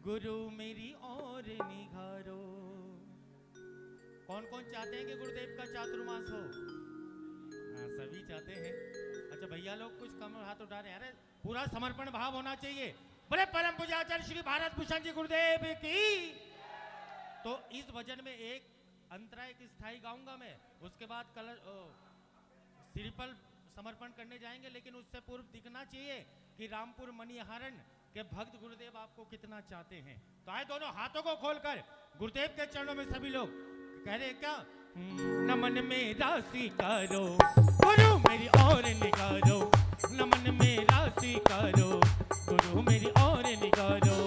गुरु मेरी और निगारो। कौन कौन चाहते हैं कि गुरुदेव का चातुर्मास हो? हाँ, सभी चाहते हैं। अच्छा भैया लोग कुछ कम हाथ उठा रहे हैं। अरे पूरा समर्पण भाव होना चाहिए। बोले परम पूज्याचार्य श्री भारत भूषण जी गुरुदेव की। तो इस भजन में एक अंतरा एक स्थाई गाऊंगा मैं, उसके बाद कलर श्रीफल समर्पण करने जाएंगे, लेकिन उससे पूर्व दिखना चाहिए कि रामपुर मणिहारन के भक्त गुरुदेव आपको कितना चाहते हैं। तो आए दोनों हाथों को खोलकर गुरुदेव के चरणों में सभी लोग कह रहे क्या? नमन मेरा स्वीकारो गुरु मेरी और निगारो, नमन मेरा स्वीकारो गुरु मेरी और निगारो।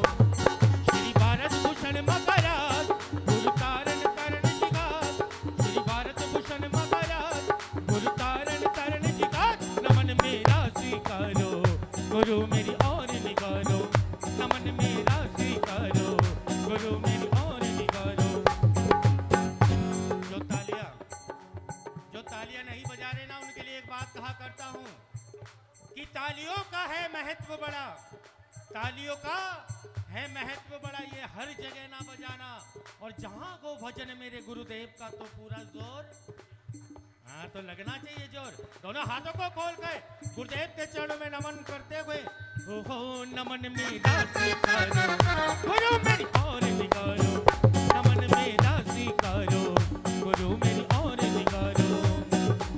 श्री भारत भूषण मकराज गुरु तारण तरण जिगात, श्री भारत भूषण मकराज गुरु तारण तरण जिगात। नमन मेरा स्वीकारो गुरु मेरी और निगारो, नमन मेरा स्वीकारो गुरु मेरी और निगारो। जो तालियां नहीं बजा रहे ना, उनके लिए एक बात कहा करता हूं कि तालियों का है महत्व बड़ा, तालियों का है महत्व बड़ा, ये हर जगह ना बजाना। और जहां को भजन मेरे गुरुदेव का तो पूरा जोर, हाँ तो लगना चाहिए जोर। दोनों हाथों को खोल कर गुरुदेव के चरणों में नमन करते हुए, हो नमन मेरा स्वीकारो गुरु मेरी और निगारो, नमन मेरा स्वीकारो गुरु मेरी और निगारो।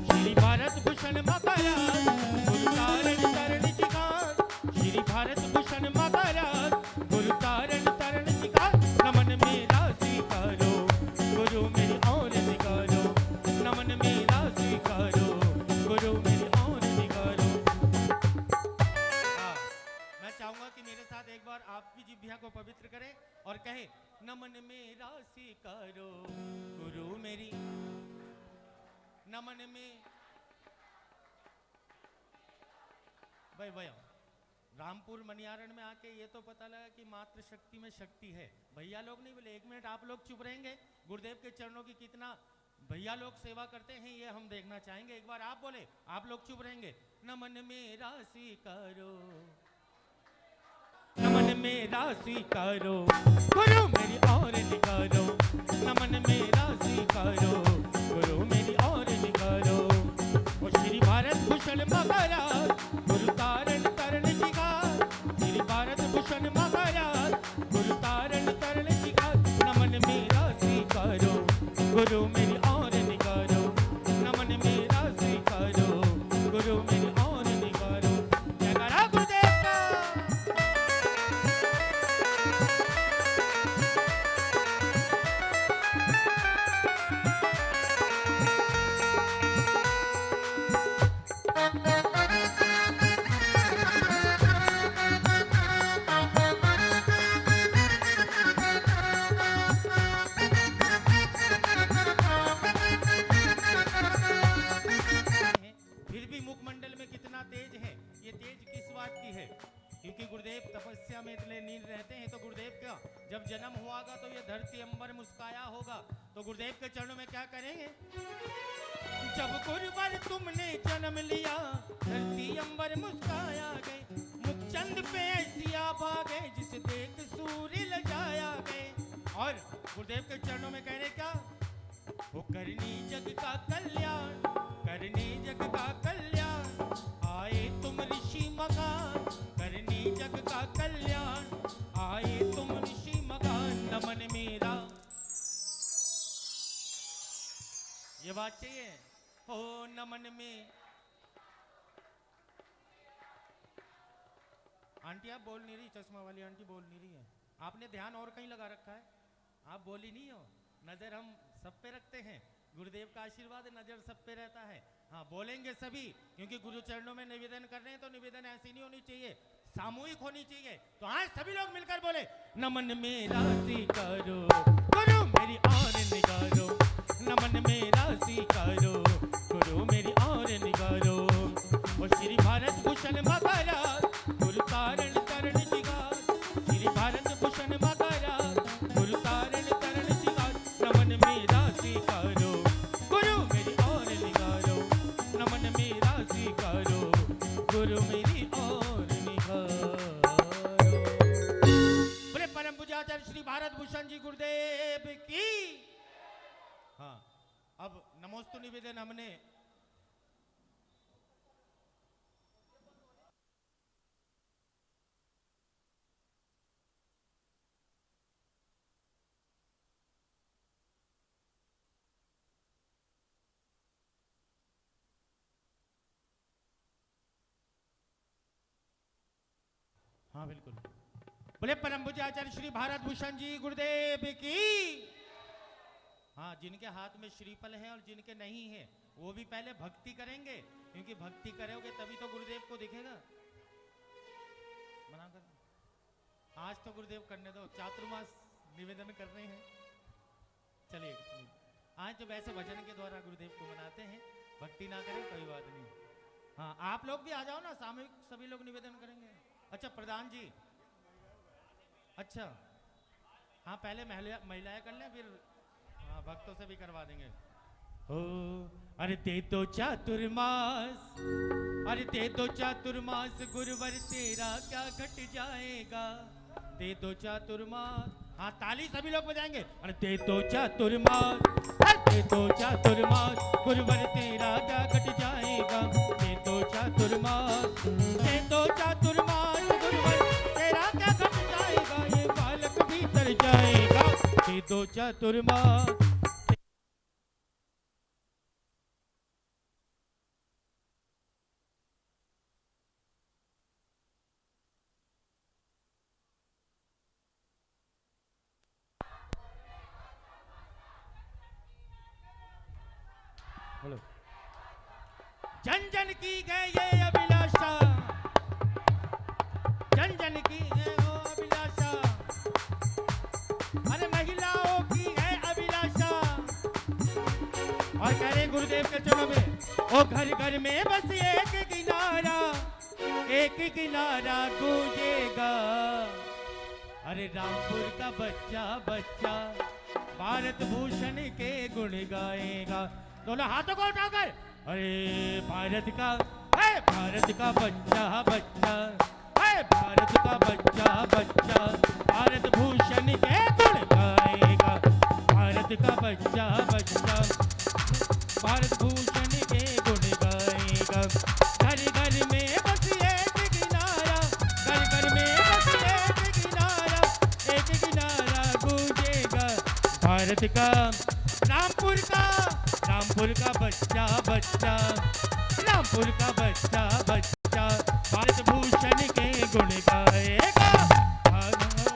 श्री भारत भूषण मकराज गुरु तारण तरण जिगात, श्री भारत भूषण मकराज गुरु तारण तरण जिगात। नमन मेरा स्वीकारो गुरु मेरी और निगारो, नमन मेरा स्वीकारो गुरु मेरी और निगारो। मैं चाहूंगा कि मेरे साथ एक बार आप भी जिह्वा को पवित्र करें और कहें नमन मेरा स्वीकारो गुरु मेरी, नमन में भाई रामपुर मनियारण में आके ये तो पता लगा कि मात्र शक्ति में शक्ति है। भैया लोग नहीं बोले, एक मिनट आप लोग चुप रहेंगे। गुरुदेव के चरणों की कितना भैया लोग सेवा करते हैं ये हम देखना चाहेंगे। एक बार आप बोले, आप लोग चुप रहेंगे। नमन मेरा स्वीकारो, नमन मेरा स्वीकारो गुरु मेरी और निगारो, नमन मेरा स्वीकारो गुरु मेरी और निगारो। वो श्री भारत भूषण मकराज गुरु तारण तरण जिगात, श्री भारत भूषण मकराज गुरु तारण तरण जिगात। नमन मेरा स्वीकारो गुरु मेरी और निगारो, नमन मेरा स्वीकारो गुरु मेरी और निगारो। जयकारा गुरुदेव का। क्योंकि गुरुदेव तपस्या में इतने नील रहते हैं। तो गुरुदेव का जब जन्म हुआगा तो ये धरती अंबर मुस्काया होगा। तो गुरुदेव के चरणों में क्या करेंगे? जब गुरुवर तुमने जन्म लिया धरती अंबर मुस्काया गए, मुखचंद पे ऐसी आभा गए जिसे देख सूर्य लजाया गए। और गुरुदेव के चरणों में कह रहे क्या? वो करनी जग का कल्याण, करनी जग का कल्याण, आए तुम ऋषि मकान, करनी जग का कल्याण, आए तुम ऋषि मकान। नमन मेरा, ये बात चाहिए हो नमन में। आंटी आप बोल नहीं रही, चश्मा वाली आंटी बोल नहीं रही है। आपने ध्यान और कहीं लगा रखा है, आप बोली नहीं हो। नजर हम सब पे रखते हैं, गुरुदेव का आशीर्वाद नजर सब पे रहता है। हाँ बोलेंगे सभी, क्योंकि गुरु चरणों में निवेदन कर रहे हैं। तो निवेदन ऐसी नहीं होनी चाहिए, सामूहिक होनी चाहिए। तो आज सभी लोग मिलकर बोले नमन मेरा स्वीकारो गुरु मेरी और निगारो, नमन मेरा स्वीकारो गुरु मेरी और निगारो। वो श्री भारत भूषण मकराज गुरु तारण तरण जिगात, श्री भारत भूषण मकराज गुरु तारण तरण जिगात। नमन मेरा स्वीकारो गुरु मेरी और निगारो, नमन मेरा स्वीकारो गुरु मेरी और निगारो। बोले परम पूज्य पूज्याचार्य श्री भारत भूषण जी गुरुदेव की। हाँ, अब नमोस्तु निवेदन हमने हाँ बिल्कुल बोले परम पूज्य आचार्य श्री भारत भूषण जी गुरुदेव की। हाँ, जिनके हाथ में श्रीफल है और जिनके नहीं है वो भी पहले भक्ति करेंगे, क्योंकि भक्ति करोगे तभी तो गुरुदेव को दिखेगा। मना कर आज तो गुरुदेव करने दो, चातुर्मास निवेदन कर रहे हैं। चलिए आज तो वैसे भजन के द्वारा गुरुदेव को मनाते हैं, भक्ति ना करें कोई बात नहीं। हाँ, आप लोग भी आ जाओ ना, सामूहिक सभी लोग निवेदन करेंगे। अच्छा प्रधान जी, अच्छा हाँ पहले महिलाएं कर लें, फिर हाँ भक्तों से भी करवा देंगे। ओ अरे ते तो चातुर्मास, अरे ते तो चातुर्मास गुरुवर तेरा क्या घट जाएगा। ते तो चातुर्मास, हाँ ताली सभी लोग बजाएंगे। अरे ते तो चातुर्मास, ते तो चातुर्मास गुरुवर तेरा क्या घट जाएगा। ते तो चातुर्मास, ते तो चातुर्मास गुरुवर तेरा क्या घट जाएगा। ये बालक भीतर जाएगा। ते तो चातुर्मास। जन जन की है ये अभिलाषा, जन जन की है वो अभिलाषा। अरे महिलाओं की है अभिलाषा। और कह रहे गुरुदेव के चरणों में, ओ घर घर में बस एक किनारा, एक किनारा गूंजेगा। अरे रामपुर का बच्चा बच्चा भारत भूषण के गुण गाएगा। दोनों हाथों को उठाकर, अरे भारत का है, भारत का बच्चा बच्चा है, भारत का बच्चा बच्चा भारत भूषण के गुण गाएगा। भारत का बच्चा बच्चा भारत भूषण के गुण गाएगा। घर घर में बस एक किनारा, घर घर में बस एक किनारा, एक किनारा गूंजेगा। भारत का रामपुर का, रामपुर का बच्चा बच्चा, रामपुर का बच्चा बच्चा भारत भूषण के गुण गाएगा।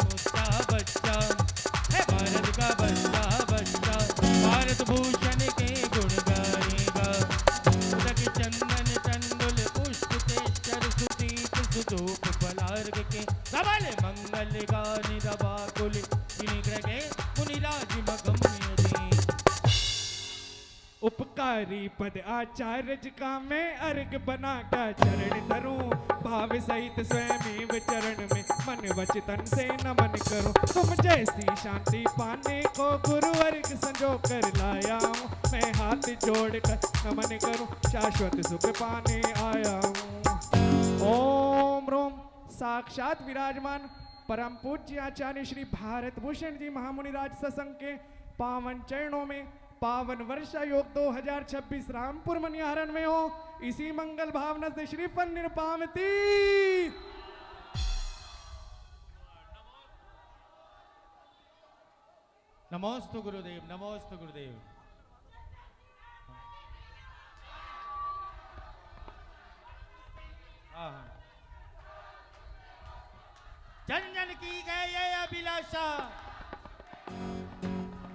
बच्चा बच्चा है, भारत का बच्चा बच्चा भारत भूषण के गुण गाएगा। उदक चंदन चंदुल पुष्प केशर सुदीप सुधूप फलार्घ के सबल मंगल गान दबा कुल निग्रह के मुनिराज मगम्य उपकारी पद आचार्य का मैं अर्घ बना का चरण धरूं। भाव सहित स्वयं चरण में मन वच तन से नमन करूं। तुम जैसी शांति पाने को गुरु अर्घ संजो कर लाया हूँ। मैं हाथ जोड़ कर नमन करूं, शाश्वत सुख पाने आया हूँ। ओम रोम साक्षात विराजमान परम पूज्य आचार्य श्री भारत भूषण जी महामुनिराज सत्संग के पावन चरणों में पावन वर्षा योग 2026 रामपुर मनिहारन में हो। इसी मंगल भावना से श्रीफल निरपामती। नमोस्तु गुरुदेव, नमोस्तु गुरुदेव। जन जन की गए ये अभिलाषा,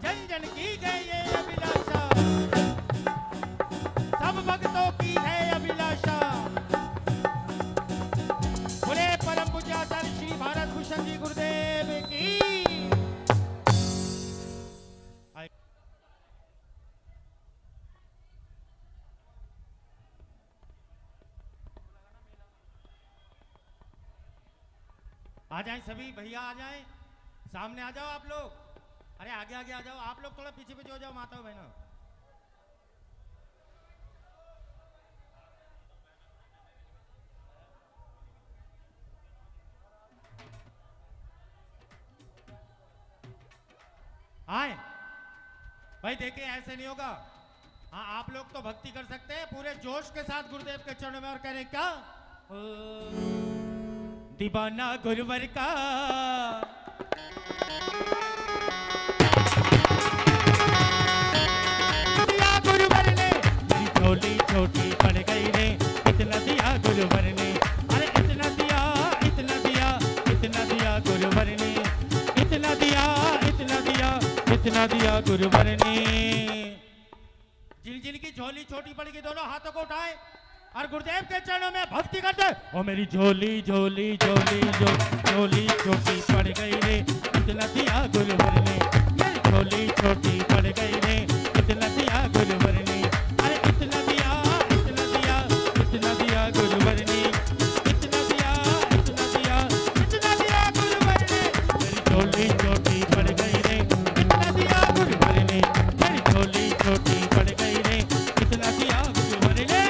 जन जन की गए ये अभिलाषा, सब भक्तों की है अभिलाषा। बोले परम पूज्य आचार्य श्री भारत भूषण जी गुरुदेव की। आ जाएं सभी भैया, आ जाएं, सामने आ जाओ आप लोग। अरे आगे आगे आ जाओ, आप लोग थोड़ा पीछे पीछे हो जाओ माताओं बहनों। आए भाई, देखिए ऐसे नहीं होगा। हाँ, आप लोग तो भक्ति कर सकते हैं पूरे जोश के साथ गुरुदेव के चरणों में, और कह रहे क्या, दीवाना गुरुवर का दिया गुरुवर ने, मेरी झोली छोटी पड़ गई रे, इतना दिया गुरुवर ने, अरे इतना दिया, इतना दिया, इतना दिया गुरुवर ने, इतना दिया, इतना दिया, इतना दिया गुरुवर ने। जिन जिन की झोली छोटी पड़ गई दोनों हाथों को उठाए और गुरुदेव के चरणों में भक्ति करते। ओ मेरी झोली झोली झोली झोली छोटी पड़ गई रे, इतना दिया गुरुवर ने, मेरी झोली छोटी पड़ गई रे, इतना दिया गुरुवर ने, अरे इतना दिया, इतना दिया, इतना दिया गुरुवर ने, इतना दिया, इतना दिया, इतना दिया गुरुवर ने, मेरी झोली छोटी पड़ गई रे, इतना दिया गुरुवर ने, मेरी झोली छोटी पड़ गई रे, इतना दिया गुरुवर ने।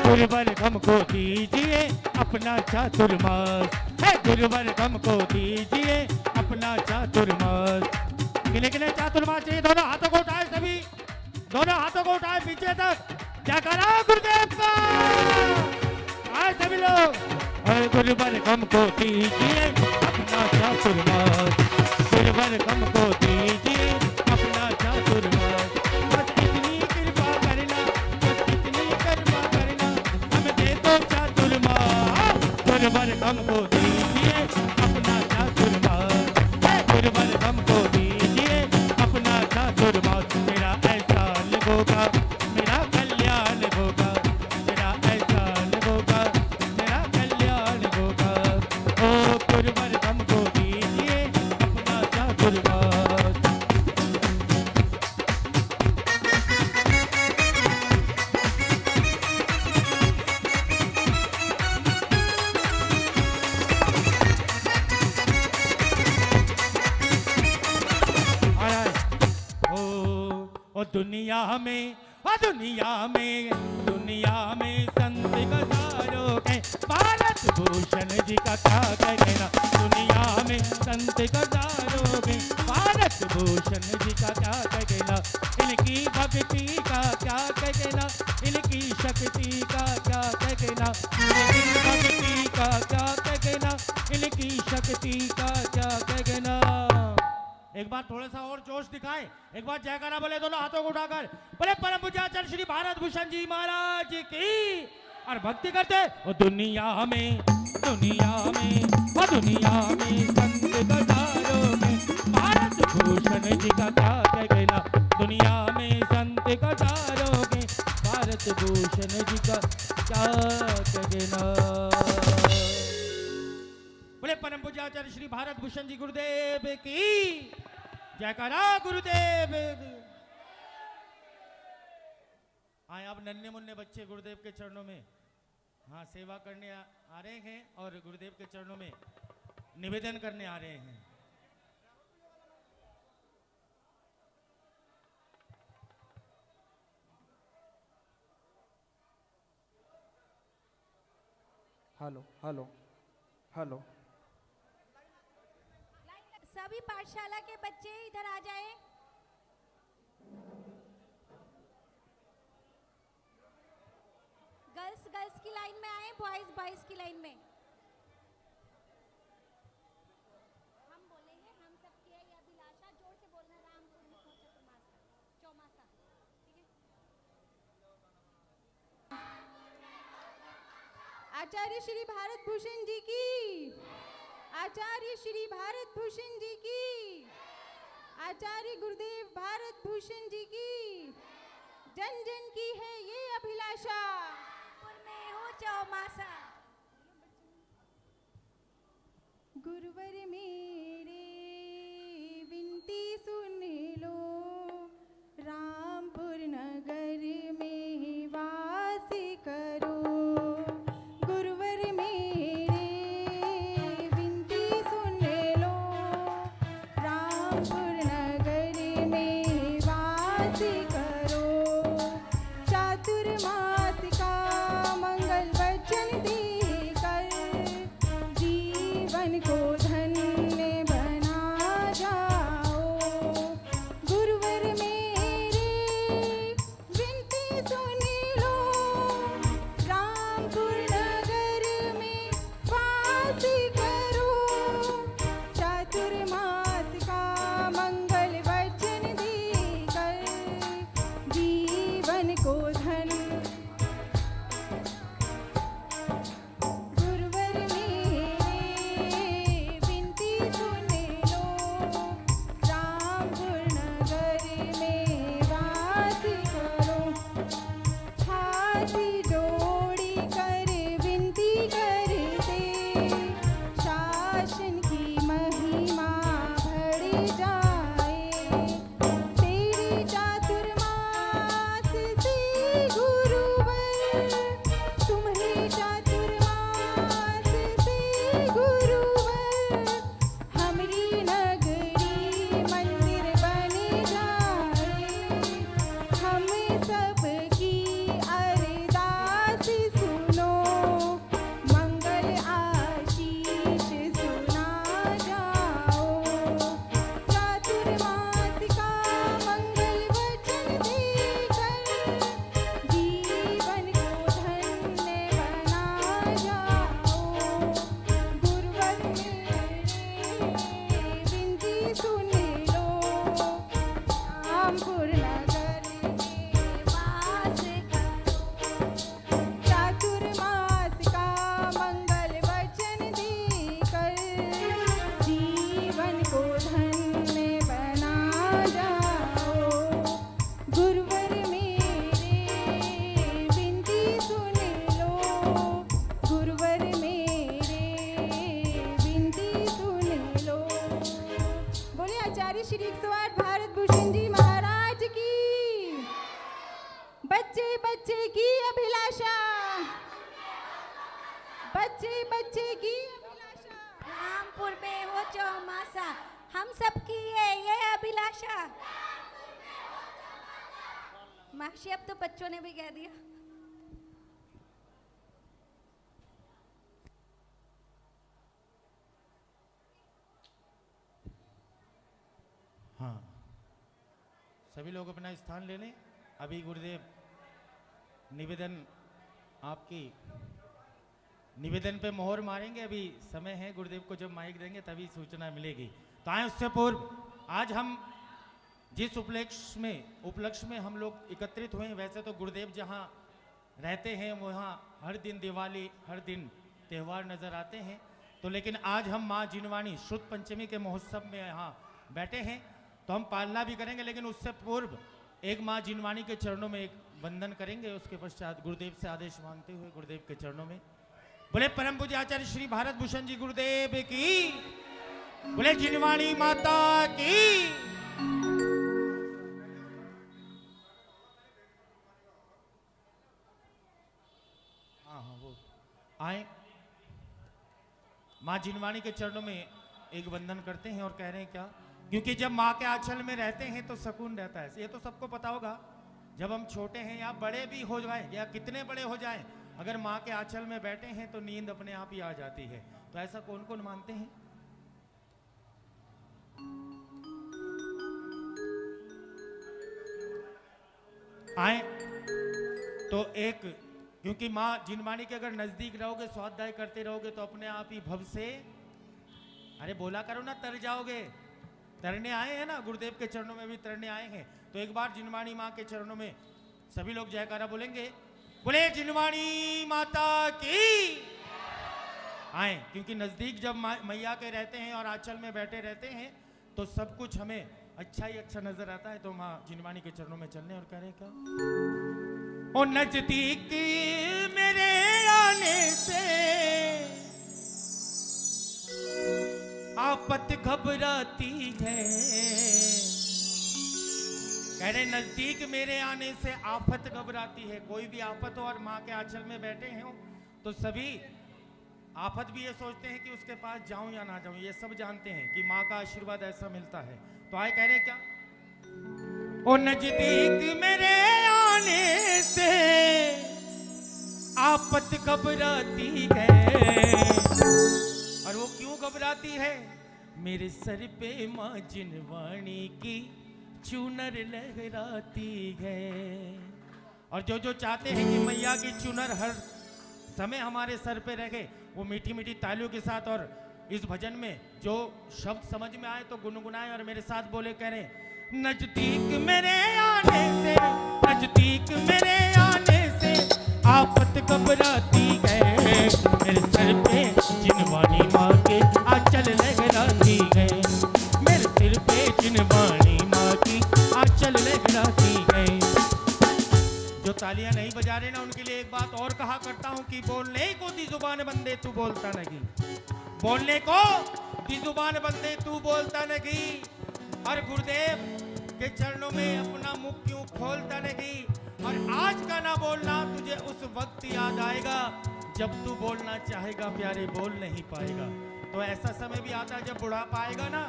गुरुवर हमको दीजिए अपना चातुर्मास, है गुरुवर हमको दीजिए अपना चातुर्मास। किले किले चातुर्मास चाहिए, दोनों हाथों को उठाए सभी, दोनों हाथों को उठाए पीछे तक, क्या करा गुरुदेव का, आए सभी लोग। और गुरुवर हमको दीजिए अपना चातुर्मास, गुरुवर हमको दीजिए अपना चातुर्मास, बस इतनी कृपा करना, बस इतनी कृपा करना, हम दे दो चातुर्मास। गुरुवर हमको दीजिए अपना चातुर्मास, गुरुवर हमको दीजिए अपना चातुर्मास। मेरा एहसान होगा, मेरा कल्याण होगा, मेरा एहसान होगा, मेरा कल्याण होगा। ओ गुरुवर हमको दीजिए अपना चातुर्मास। ओ दुनिया में, ओ दुनिया में, दुनिया में संत गजारों के भारत भूषण जी का क्या कहना, दुनिया में संत गजारों के भारत भूषण जी का क्या कहना, इनकी भक्ति का क्या कहना, इनकी शक्ति का क्या कहना, इनकी भक्ति का क्या कहना, इनकी शक्ति का क्या कहना। एक बार थोड़ा सा और जोश दिखाएं, एक बार जयकारा बोले दोनों हाथों को उठाकर, बोले परम पूज्याचार्य श्री भारत भूषण जी महाराज की, और भक्ति करते। और दुनिया में, दुनिया में, और दुनिया में संत गजारों में भारत भूषण जी का क्या कहना, दुनिया में संत गजारों में भारत भूषण जी का क्या कहना। बोले परम पूज्याचार्य श्री भारत भूषण जी गुरुदेव की जयकारा गुरुदेव। आए अब नन्हे मुन्ने बच्चे गुरुदेव के चरणों में हाँ सेवा करने आ रहे हैं और गुरुदेव के चरणों में निवेदन करने आ रहे हैं। हेलो हेलो हेलो, सभी पाठशाला के बच्चे इधर आ जाएं। गर्ल्स गर्ल्स की लाइन में आए, बॉयज बॉयज की लाइन में। हम बोलेंगे, हम सबकी है ये अभिलाषा, जोर से बोलना, राम पुण्य चतुर्मासा चौमासा, ठीक है। आचार्य श्री भारत भूषण जी की, आचार्य आचार्य श्री भारत भूषण जी की, आचार्य गुरुदेव भारत भूषण जी की। जन जन की है ये अभिलाषा, पुर में हो चौमासा। गुरुवर मेरे विनती सुन लो, रामपुर नगर में वास करो। गुरुवर मेरे विनती सुन लो, रामपुर नगर में वास करो। चातुर्मास का मंगल वचन देकर जीवन को धन्य बना जाओ। गुरुवर मेरे विनती सुन लो, रामपुर नगर में वास करो। चातुर्मास का मंगल वचन देकर जीवन को धन्य। गुरुवर मेरे विनती सुन लो, रामपुर नगर में वास करो। हाथ जोड़ी कर विनती करते, शासन की महिमा बढ़ जाए। तेरे चातुर्मास से गुरुवर, तुम्हें चातुर्मास से गुरुवर, हमरी नगरी मंदिर बन जाए। हम सबकी अरदास सुनो, मंगल आशीष सुना जाओ। चातुर्मास का मंगल वचन देकर जीवन को धन्य बना जाओ। गुरुवर मेरे विनती सुन लो, रामपुर नगर में वास करो। चातुर्मास का मंगल वचन देकर जीवन को धन्य बना जाओ। गुरुवर मेरे विनती सुन लो, गुरुवर मेरे विनती सुन लो। बोले आचार्य श्री 108 भारत भूषण जी महाराज की। बच्चे बच्चे की अभिलाषा, बच्चे बच्चे की अभिलाषा। रामपुर में हो चौमासा, हम सबकी है ये अभिलाषा। माशी अब तो बच्चों ने भी कह दिया। हाँ, सभी लोग अपना स्थान ले लें। अभी गुरुदेव निवेदन, आपकी निवेदन पे मोहर मारेंगे। अभी समय है, गुरुदेव को जब माइक देंगे तभी सूचना मिलेगी। तो आए उससे पूर्व आज हम जिस उपलक्ष्य में हम लोग एकत्रित हुए हैं, वैसे तो गुरुदेव जहाँ रहते हैं वहाँ हर दिन दिवाली, हर दिन त्यौहार नज़र आते हैं। तो लेकिन आज हम माँ जिनवाणी शुद्ध पंचमी के महोत्सव में यहाँ बैठे हैं, तो हम पालना भी करेंगे। लेकिन उससे पूर्व एक माँ जिनवाणी के चरणों में एक वंदन करेंगे। उसके पश्चात गुरुदेव से आदेश मांगते हुए गुरुदेव के चरणों में बोले परम पूज्य आचार्य श्री भारत भूषण जी गुरुदेव की, बोले जिनवाणी माता की। हाँ, वो आए माँ जिनवाणी के चरणों में एक वंदन करते हैं और कह रहे हैं क्या, क्योंकि जब माँ के आंचल में रहते हैं तो सुकून रहता है। ये तो सबको पता होगा, जब हम छोटे हैं या बड़े भी हो जाएं या कितने बड़े हो जाएं, अगर माँ के आंचल में बैठे हैं तो नींद अपने आप ही आ जाती है। तो ऐसा कौन कौन मानते हैं? आए तो एक, क्योंकि माँ जिनवाणी के अगर नजदीक रहोगे, स्वाध्याय करते रहोगे तो अपने आप ही भव से, अरे बोला करो ना, तर जाओगे। तरने आए हैं ना, गुरुदेव के चरणों में भी तरने आए हैं। तो एक बार जिनवाणी माँ के चरणों में सभी लोग जयकारा बोलेंगे, बोले जिनवाणी माता की। आए, क्योंकि नज़दीक जब मैया के रहते हैं और आंचल में बैठे रहते हैं तो सब कुछ हमें अच्छा ही अच्छा नजर आता है। तो माँ जिनवानी के चरणों में चलने और कह रहे क्या, ओ नजदीक मेरे आने से आफत घबराती है। कह रहे नजदीक मेरे आने से आफत घबराती है। कोई भी आफत हो और माँ के आंचल में बैठे हैं तो सभी आफत भी ये सोचते हैं कि उसके पास जाऊं या ना जाऊं। ये सब जानते हैं कि माँ का आशीर्वाद ऐसा मिलता है। तो आए कह रहे क्या, ओ नजदीक मेरे आने से आफत घबराती है। और वो क्यों घबराती है, मेरे सर पे माँ जिनवानी की चुनर लहराती है। और जो जो चाहते हैं कि मैया की चुनर हर समय हमारे सर पे रहे, वो मीठी मीठी तालियों के साथ और इस भजन में जो शब्द समझ में आए तो गुनगुनाए और मेरे साथ बोले, कह रहे नजदीक मेरे आने से, नजदीक मेरे आने से आफत घबराती है। मेरे सर पे जिनवानी माँ के आंचल लहराती है। मेरे सिर पे जिनवानी माँ की आंचल लहराती है। जो तालियां नहीं बजा रहे ना उनके लिए एक बात और कहा करता हूं कि बोलने को दी जुबान बंदे तू बोलता नहीं, बोलने को दी जुबान बंदे तू बोलता नहीं। और गुरुदेव के चरणों में अपना मुख क्यों खोलता नहीं। और आज का ना बोलना तुझे उस वक्त याद आएगा जब तू बोलना चाहेगा प्यारे बोल नहीं पाएगा। तो ऐसा समय भी आता है जब बुढ़ापा आएगा ना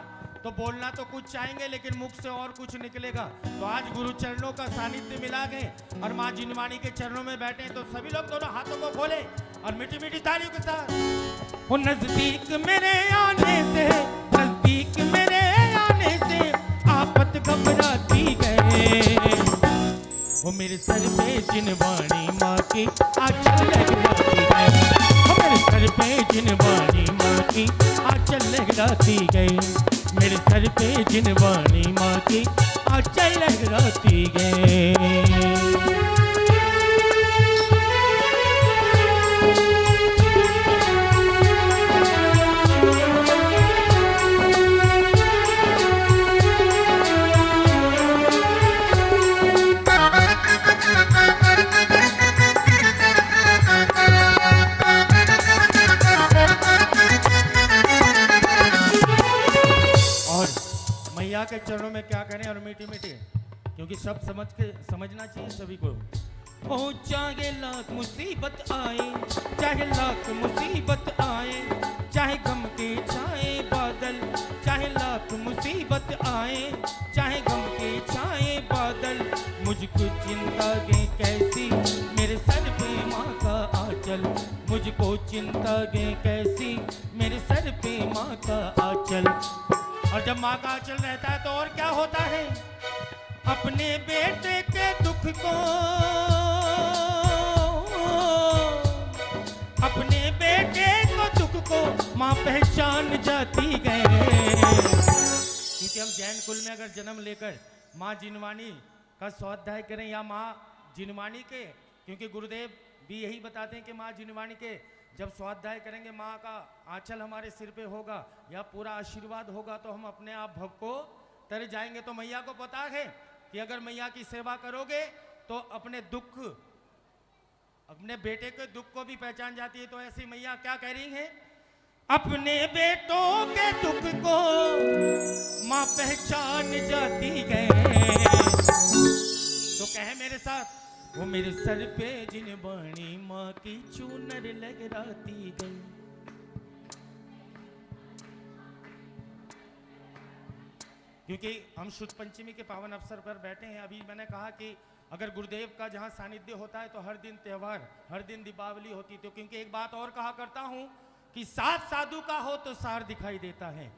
तो बोलना तो कुछ चाहेंगे लेकिन मुख से और कुछ निकलेगा। तो आज गुरु चरणों का सानिध्य मिला गए और माँ जिनवानी के चरणों में बैठे तो सभी लोग दोनों हाथों को खोले और मीठी मीठी तालियों के साथ, वो नजदीक मेरे आने से, नजदीक मेरे आने से आफत घबराती है। वो मेरे सर पे जिनवानी माँ की आंचल लहराती है। वो मेरे सर पे जिनवानी माँ की आंचल लहराती गई। मेरे सर पे जिनवानी माँ की आंचल लहराती गई। के चरणों में क्या करें और मीठी मीठी, क्योंकि सब समझना चाहिए सभी को। ओ चाहे लाख मुसीबत आए, चाहे लाख मुसीबत आए, चाहे गम के छाए बादल, चाहे लाख मुसीबत आए, चाहे गम के छाए बादल, मुझको चिंता गे कैसी मेरे सर पे माँ का आंचल, मुझको चिंता गे कैसी मेरे सर पे माँ का आंचल। और जब माँ का आंचल रहता है तो और क्या होता है, अपने बेटे के दुख को, अपने बेटे को दुख को माँ पहचान जाती गए। क्योंकि हम जैन कुल में अगर जन्म लेकर माँ जिनवानी का स्वाध्याय करें या माँ जिनवानी के, क्योंकि गुरुदेव भी यही बताते हैं कि माँ जिनवानी के जब स्वाध्याय करेंगे माँ का आंचल हमारे सिर पे होगा या पूरा आशीर्वाद होगा तो हम अपने आप भव को तर जाएंगे। तो मैया को पता है कि अगर मैया की सेवा करोगे तो अपने दुख, अपने बेटे के दुख को भी पहचान जाती है। तो ऐसी मैया क्या कह रही है, अपने बेटों के दुख को माँ पहचान जाती है। तो कहे मेरे साथ, वो मेरे सर पे जिनवानी माँ की चुनर लहराती गई। क्योंकि हम शुद्ध पंचमी के पावन अवसर पर बैठे हैं। अभी मैंने कहा कि अगर गुरुदेव का जहाँ सानिध्य होता है तो हर दिन त्योहार, हर दिन दीपावली होती। तो क्योंकि एक बात और कहा करता हूँ कि साथ साधु का हो तो सार दिखाई देता है,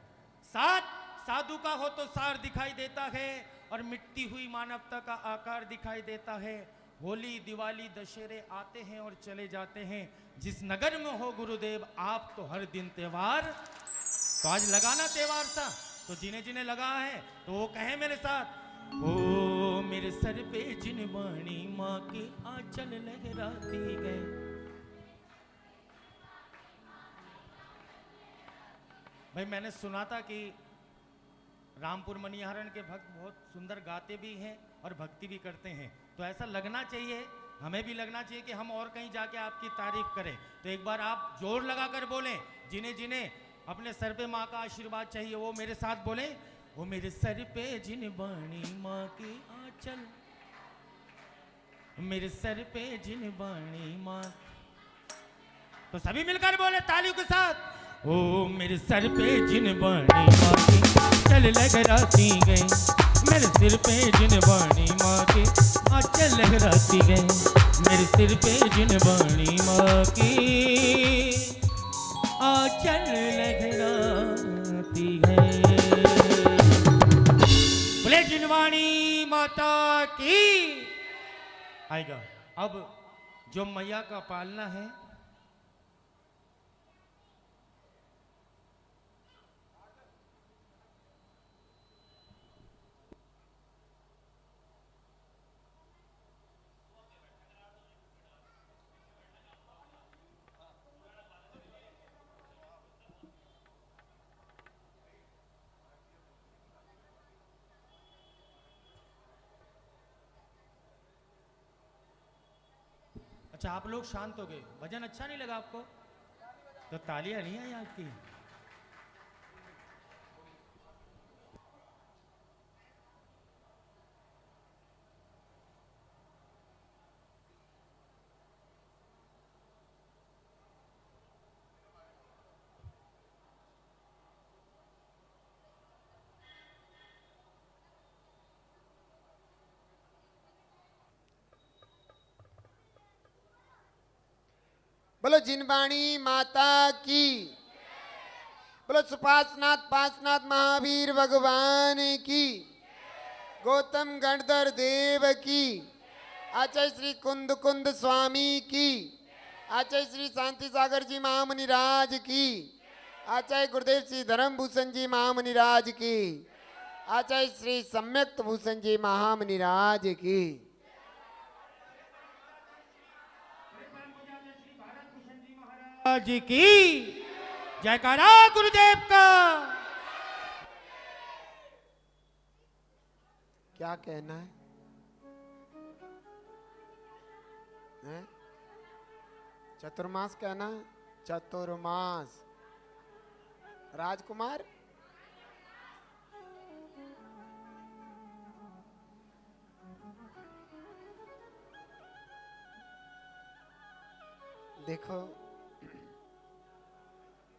साथ साधु का हो तो सार दिखाई देता है और मिटती हुई मानवता का आकार दिखाई देता है। होली दिवाली दशहरे आते हैं और चले जाते हैं, जिस नगर में हो गुरुदेव आप तो हर दिन त्योहार। तो आज लगाना त्योहार था, तो जिन्हें जिन्हें लगा है तो वो कहे मेरे साथ, ओ मेरे सर पे जिनवानी माँ की आंचल लहराती गए। भाई मैंने सुना था कि रामपुर मणिहारन के भक्त बहुत सुंदर गाते भी हैं और भक्ति भी करते हैं, तो ऐसा लगना चाहिए, हमें भी लगना चाहिए कि हम और कहीं जाके आपकी तारीफ करें। तो एक बार आप जोर लगाकर बोलें, जिन्हें जिन्हें अपने सर पे माँ का आशीर्वाद चाहिए वो मेरे साथ बोलें, वो मेरे सर पे जिन बाणी माँ की आंचल, मेरे सर पे जिन बाणी माँ। तो सभी मिलकर बोले तालियों के साथ, ओ मेरे सर पे जिन बाणी माँ की चल लहराती गए, मेरे सिर पे जिन बाणी माँ की आंचल लहराती गए, मेरे सिर पे जिन बाणी माँ की आंचल लहराती है। बोले जिनवाणी माता की। आएगा अब जो मैया का पालना है, अच्छा आप लोग शांत हो गए, भजन अच्छा नहीं लगा आपको, तो तालियां नहीं आई आपकी। बोलो जिनवाणी माता की, बोलो सुपासनाथ पासनाथ महावीर भगवान की, गौतम गणधर देव की, आचार्य श्री कुंद कुंद स्वामी की, आचार्य श्री शांति सागर जी महामुनि राज की, आचार्य गुरुदेव श्री धर्मभूषण जी महामुनि राज की, आचार्य श्री सम्यक्त भूषण जी महामुनि राज की। जी की जयकारा गुरुदेव का। क्या कहना है? चतुर्मास कहना है? चतुर्मास। राजकुमार देखो,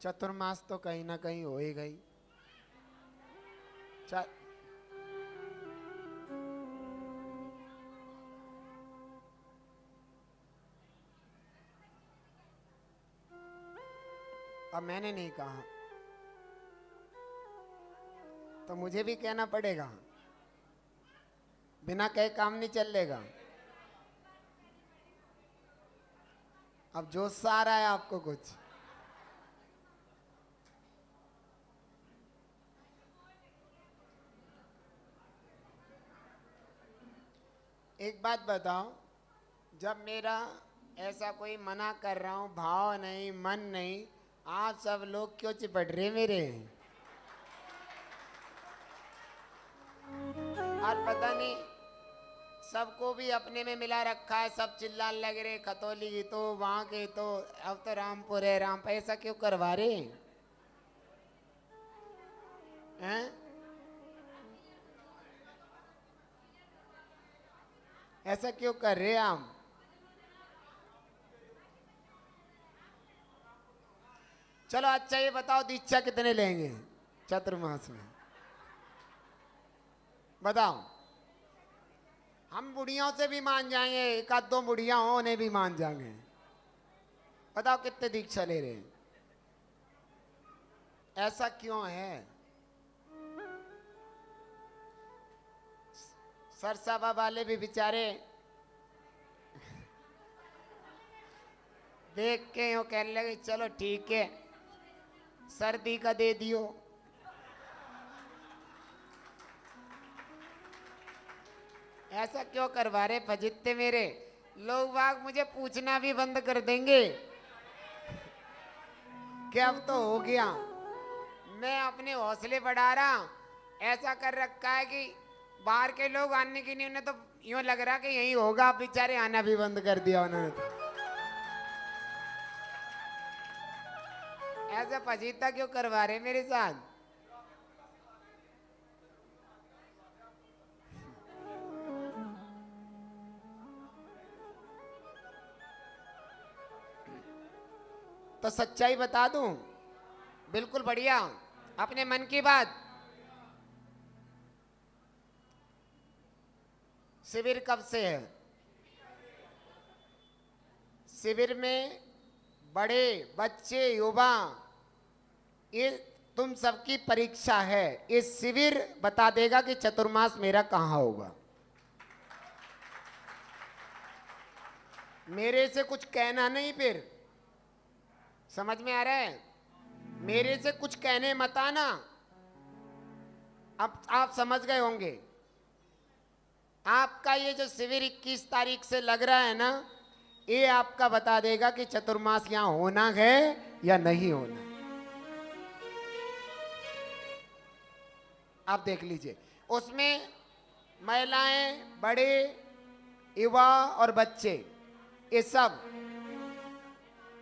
चतुर्मास तो कहीं ना कहीं हो ही गई। अब मैंने नहीं कहा तो मुझे भी कहना पड़ेगा, बिना कहे काम नहीं चलेगा। अब जोश आ रहा है आपको कुछ? एक बात बताओ, जब मेरा ऐसा कोई मना कर रहा हूं, भाव नहीं मन नहीं, आप सब लोग क्यों चिपट रहे मेरे? और पता नहीं सबको भी अपने में मिला रखा है, सब चिल्लाने लग रहे, खतौली की तो वहां के तो, अब तो रामपुर है, रामपुर। ऐसा क्यों करवा रहे हैं? ऐसा क्यों कर रहे हम? चलो अच्छा ये बताओ, दीक्षा कितने लेंगे चतुर्मास में? बताओ। हम बुढ़ियों से भी मान जाएंगे, एक आध दो बुढ़िया हो उन्हें भी मान जाएंगे। बताओ कितने दीक्षा ले रहे हैं? ऐसा क्यों है? सरसाबा वाले भी बेचारे देख के यूं कहने लगे चलो ठीक है सर्दी का दे दियो। ऐसा क्यों करवा रहे फजित्ते मेरे? लोग बाग मुझे पूछना भी बंद कर देंगे कि अब तो हो गया। मैं अपने हौसले बढ़ा रहा हूं। ऐसा कर रखा है कि बाहर के लोग आने की नहीं, उन्हें तो यूं लग रहा कि यही होगा, बेचारे आना भी बंद कर दिया उन्होंने तो। ऐसा फजीता क्यों करवा रहे मेरे साथ? तो सच्चाई बता दूं, बिल्कुल बढ़िया, अपने मन की बात। शिविर कब से है? शिविर में बड़े बच्चे युवा, ये तुम सबकी परीक्षा है। ये शिविर बता देगा कि चतुर्मास मेरा कहाँ होगा। मेरे से कुछ कहना नहीं, फिर समझ में आ रहा है? मेरे से कुछ कहने मत आना। अब आप समझ गए होंगे। आपका ये जो शिविर 21 तारीख से लग रहा है ना, ये आपका बता देगा कि चतुर्मास यहां होना है या नहीं होना। आप देख लीजिए, उसमें महिलाएं, बड़े, युवा और बच्चे, ये सब।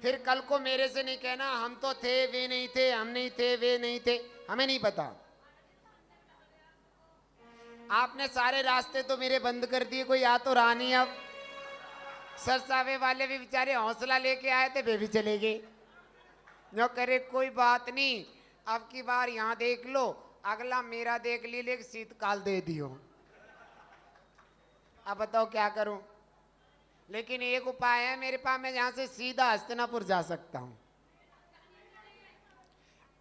फिर कल को मेरे से नहीं कहना हम तो थे, वे नहीं थे, हम नहीं थे, वे नहीं थे। हमें नहीं पता। आपने सारे रास्ते तो मेरे बंद कर दिए, कोई आ तो रहा नहीं। अब सरसावे वाले भी बेचारे हौसला लेके आए थे, वे भी चले गए। जो करे कोई बात नहीं, अब की बार यहाँ देख लो, अगला मेरा देख ली, लेकिन शीतकाल दे दियो। अब बताओ क्या करूं? लेकिन एक उपाय है मेरे पास, मैं यहां से सीधा हस्तिनापुर जा सकता हूं।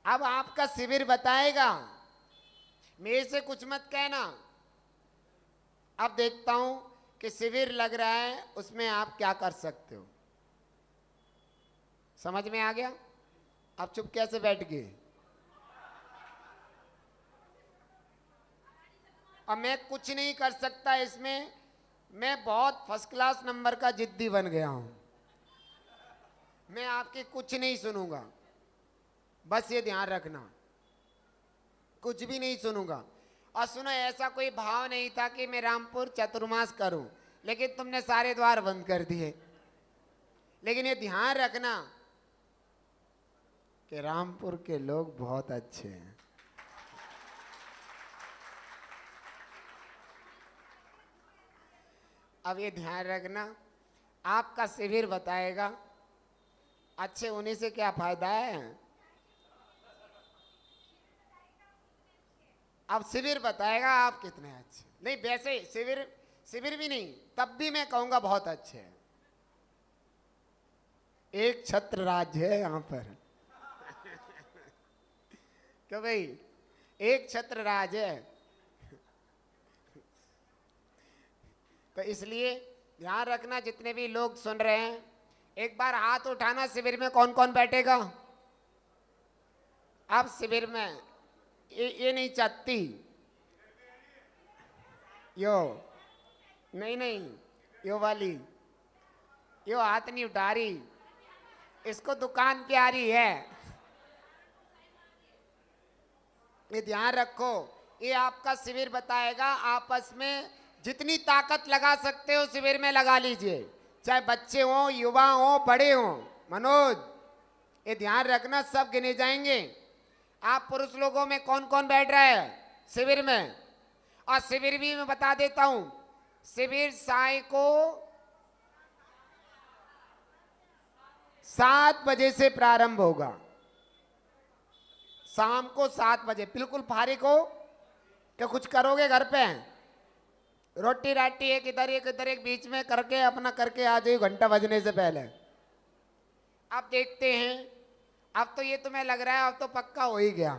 अब आपका शिविर बताएगा, मेरे से कुछ मत कहना। अब देखता हूं कि शिविर लग रहा है, उसमें आप क्या कर सकते हो। समझ में आ गया? अब चुप कैसे बैठ गए? अब मैं कुछ नहीं कर सकता इसमें। मैं बहुत फर्स्ट क्लास नंबर का जिद्दी बन गया हूं। मैं आपकी कुछ नहीं सुनूंगा, बस ये ध्यान रखना, कुछ भी नहीं सुनूंगा। और सुनो, ऐसा कोई भाव नहीं था कि मैं रामपुर चतुर्मास करूं, लेकिन तुमने सारे द्वार बंद कर दिए। लेकिन ये ध्यान रखना कि रामपुर के लोग बहुत अच्छे हैं। अब ये ध्यान रखना, आपका शिविर बताएगा। अच्छे होने से क्या फायदा है? अब शिविर बताएगा आप कितने अच्छे। नहीं, वैसे शिविर भी नहीं, तब भी मैं कहूंगा बहुत अच्छे हैं। एक छत्र राज्य है यहां पर। क्यों भाई? एक छत्र राज है। तो इसलिए ध्यान रखना, जितने भी लोग सुन रहे हैं, एक बार हाथ उठाना, शिविर में कौन कौन बैठेगा। अब शिविर में ये नहीं चाहती, यो नहीं, यो वाली, यो हाथ नहीं उठा रही, इसको दुकान प्यारी है। ये ध्यान रखो, ये आपका शिविर बताएगा। आपस में जितनी ताकत लगा सकते हो शिविर में लगा लीजिए, चाहे बच्चे हो, युवा हो, बड़े हो। मनोज, ये ध्यान रखना, सब गिने जाएंगे। आप पुरुष लोगों में कौन कौन बैठ रहा है शिविर में? और शिविर भी मैं बता देता हूं, शिविर साय को 7 बजे से प्रारंभ होगा, शाम को 7 बजे। बिल्कुल फारिग हो क्या? कुछ करोगे घर पे? रोटी राटी एक इधर एक बीच में करके अपना करके आ जाइए घंटा बजने से पहले। अब देखते हैं, अब तो ये तुम्हें लग रहा है अब तो पक्का हो ही गया,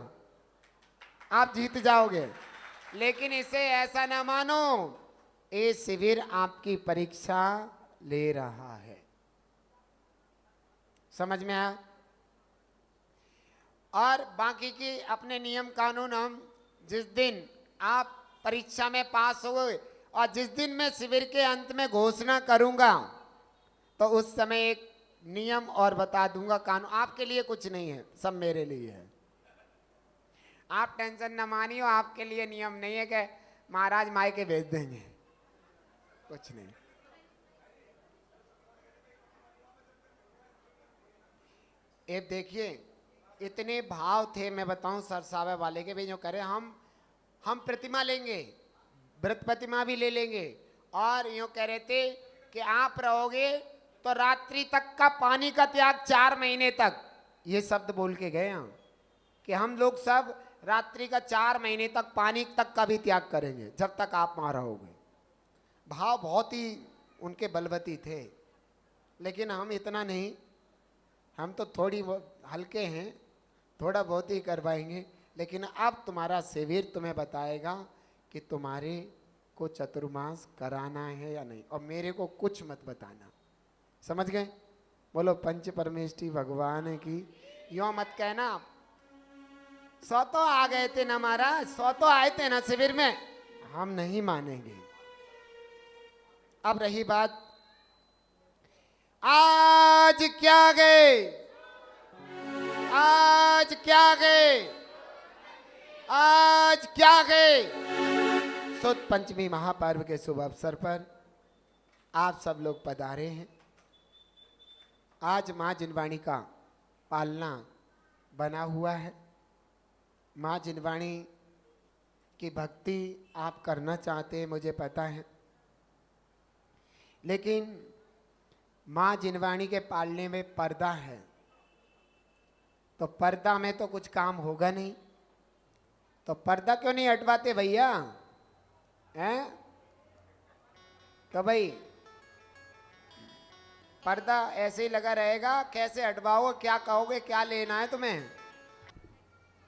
आप जीत जाओगे। लेकिन इसे ऐसा ना मानो, ये शिविर आपकी परीक्षा ले रहा है। समझ में आया? और बाकी की अपने नियम कानून हम जिस दिन आप परीक्षा में पास हुए और जिस दिन मैं शिविर के अंत में घोषणा करूंगा, तो उस समय एक नियम और बता दूंगा, कानून। आपके लिए कुछ नहीं है, सब मेरे लिए है। आप टेंशन न मानियो, आपके लिए नियम नहीं है कि महाराज मायके भेज देंगे, कुछ नहीं। ये देखिए इतने भाव थे, मैं बताऊं सरसावे वाले के भी, जो करे हम प्रतिमा लेंगे, व्रत प्रतिमा भी ले लेंगे, और यूं कह रहे थे कि आप रहोगे तो रात्रि तक का पानी का त्याग 4 महीने तक, ये शब्द बोल के गए हम कि हम लोग सब रात्रि का 4 महीने तक पानी तक का भी त्याग करेंगे जब तक आप वहां रहोगे। भाव बहुत ही उनके बलवती थे, लेकिन हम इतना नहीं, हम तो थोड़ी हल्के हैं, थोड़ा बहुत ही करवाएंगे। लेकिन अब तुम्हारा शिविर तुम्हें बताएगा कि तुम्हारे को चतुर्मास कराना है या नहीं, और मेरे को कुछ मत बताना, समझ गए? बोलो पंच परमेष्ठी भगवान की। यो मत कहना 100 तो आ गए थे ना महाराज, 100 तो आए थे ना शिविर में, हम नहीं मानेंगे। अब रही बात, आज क्या गए, आज क्या गए, आज क्या गए। सुद पंचमी महापर्व के शुभ अवसर पर आप सब लोग पधारे हैं। आज माँ जिनवाणी का पालना बना हुआ है। माँ जिनवाणी की भक्ति आप करना चाहते हैं, मुझे पता है, लेकिन माँ जिनवाणी के पालने में पर्दा है, तो पर्दा में तो कुछ काम होगा नहीं, तो पर्दा क्यों नहीं हटवाते भैया, हैं? तो भाई पर्दा ऐसे ही लगा रहेगा, कैसे हटवाओगे, क्या कहोगे, क्या लेना है तुम्हें?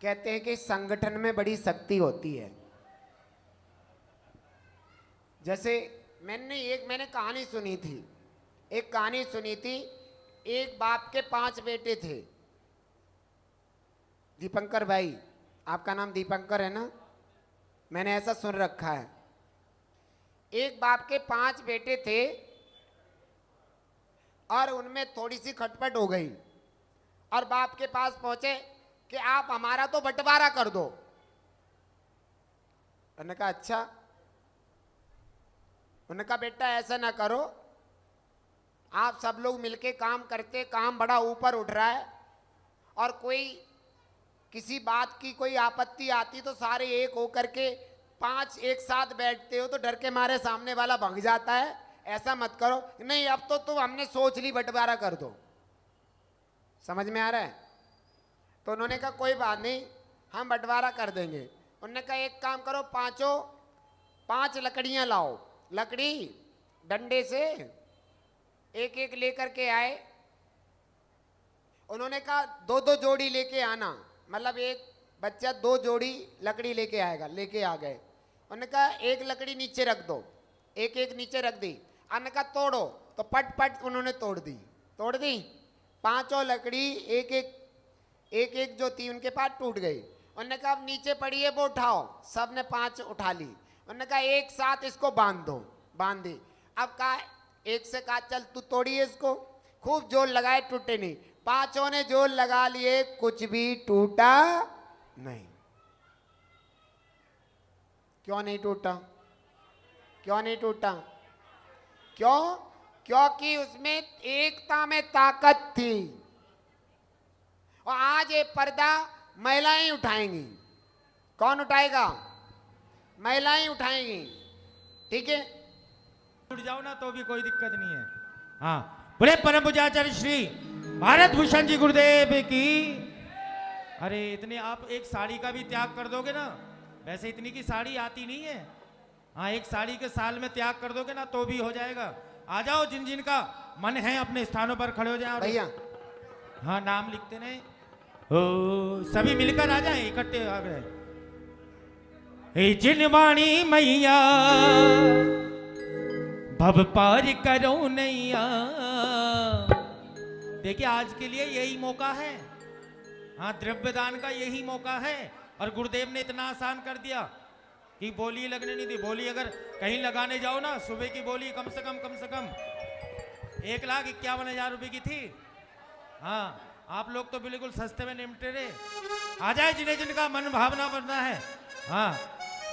कहते हैं कि संगठन में बड़ी शक्ति होती है। जैसे मैंने कहानी सुनी थी, एक कहानी सुनी थी, एक बाप के 5 बेटे थे। दीपंकर भाई, आपका नाम दीपंकर है ना? मैंने ऐसा सुन रखा है। एक बाप के 5 बेटे थे और उनमें थोड़ी सी खटपट हो गई, और बाप के पास पहुंचे कि आप हमारा तो बंटवारा कर दो। उन्होंने कहा अच्छा। उन्होंने कहा बेटा ऐसा ना करो, आप सब लोग मिलके काम करते, काम बड़ा ऊपर उठ रहा है, और कोई किसी बात की कोई आपत्ति आती तो सारे एक होकर के 5 एक साथ बैठते हो, तो डर के मारे सामने वाला भाग जाता है। ऐसा मत करो। नहीं अब तो तुम हमने सोच ली, बंटवारा कर दो। समझ में आ रहा है? तो उन्होंने कहा कोई बात नहीं, हम बंटवारा कर देंगे। उन्होंने कहा एक काम करो, 5 लकड़ियां लाओ, लकड़ी डंडे से एक एक लेकर के आए। उन्होंने कहा 2 जोड़ी लेके आना, मतलब एक बच्चा 2 जोड़ी लकड़ी लेके आएगा। लेके आ गए। उन्होंने कहा एक लकड़ी नीचे रख दो, एक एक नीचे रख दी। उन्होंने कहा तोड़ो, तो पट पट उन्होंने तोड़ दी। 5 लकड़ी एक एक जो थी उनके पास टूट गई। उन्होंने कहा अब नीचे पड़ी है वो उठाओ, सब ने 5 उठा ली। उन्होंने कहा एक साथ इसको बांध दो, बांध दी। अब कहा एक से कहा चल तू तोड़िए इसको, खूब जोर लगाए, टूटे नहीं। 5 ने जोर लगा लिए, कुछ भी टूटा नहीं। क्यों नहीं टूटा? क्यों नहीं टूटा? क्यों? क्योंकि उसमें एकता में ताकत थी। और आज ये पर्दा महिलाएं उठाएंगी। कौन उठाएगा? महिलाएं उठाएंगी। ठीक है, जुड़ जाओ ना तो भी कोई दिक्कत नहीं है। हाँ, बोले परम पूज्याचार्य श्री भारत भूषण जी गुरुदेव की। अरे इतने आप एक साड़ी का भी त्याग कर दोगे ना, वैसे इतनी की साड़ी आती नहीं है। हाँ, एक साड़ी के साल में त्याग कर दोगे ना तो भी हो जाएगा। आ जाओ, जिन जिन का मन है अपने स्थानों पर खड़े हो जाए भैया। हाँ, नाम लिखते नहीं हो, सभी मिलकर आ जाए, इकट्ठे आ गए। हे जिनवाणी मैया भव पार करो नैया। देखिए आज के लिए यही मौका है। हाँ, द्रव्य दान का यही मौका है। और गुरुदेव ने इतना आसान कर दिया कि बोली लगने नहीं दी। बोली अगर कहीं लगाने जाओ ना, सुबह की बोली कम से कम 1,51,000 रुपए की थी। हाँ, आप लोग तो बिल्कुल सस्ते में निपटे रहे। आ जाए जिन्हें जिनका मन भावना बनना है। हाँ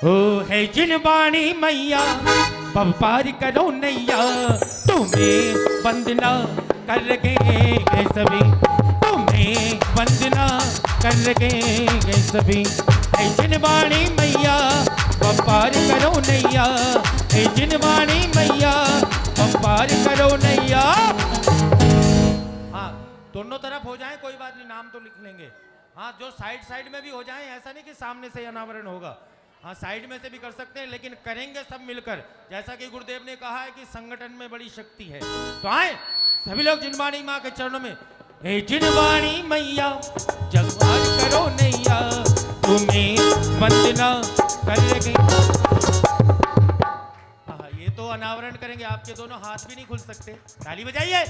ओ है जिन बाणी मैया पवार करो नैया, तुम्हें वंदना कर गे सभी, तुम्हें वंदना कर गे सभी। है जिन बाणी मैया पवार करो नैया, है जिन बाणी मैया पवार करो नैया। हाँ दोनों तरफ हो जाए कोई बात नहीं, नाम तो लिख लेंगे। हाँ जो साइड में भी हो जाए, ऐसा नहीं कि सामने से अनावरण होगा। हाँ साइड में से भी कर सकते हैं, लेकिन करेंगे सब मिलकर, जैसा कि गुरुदेव ने कहा है कि संगठन में बड़ी शक्ति है। तो आए सभी लोग जिनवाणी माँ के चरणों में। हे जिनवाणी मैया जगवार करो नैया, तुम्हें वंदना कर गई। हाँ ये तो अनावरण करेंगे, आपके दोनों हाथ भी नहीं खुल सकते, ताली बजाइए।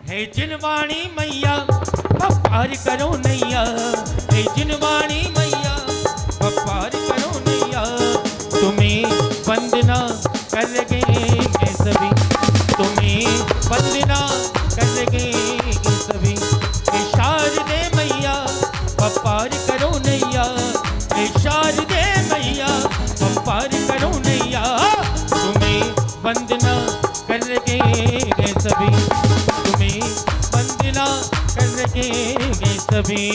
हे जिनवाणी मैया पवार करो नैया, हे जिनवाणी मैया पवार करो नैया, तुम्हें वंदना कर गे सभी, तुम्हें वंदना कर गे सभी। हे शारदे मैया पवार करो नैया, हे शारदे मैया पवार करो नैया, तुम्हें वंदना कर गे सभी, तुम्हें वंदना कर गे सभी।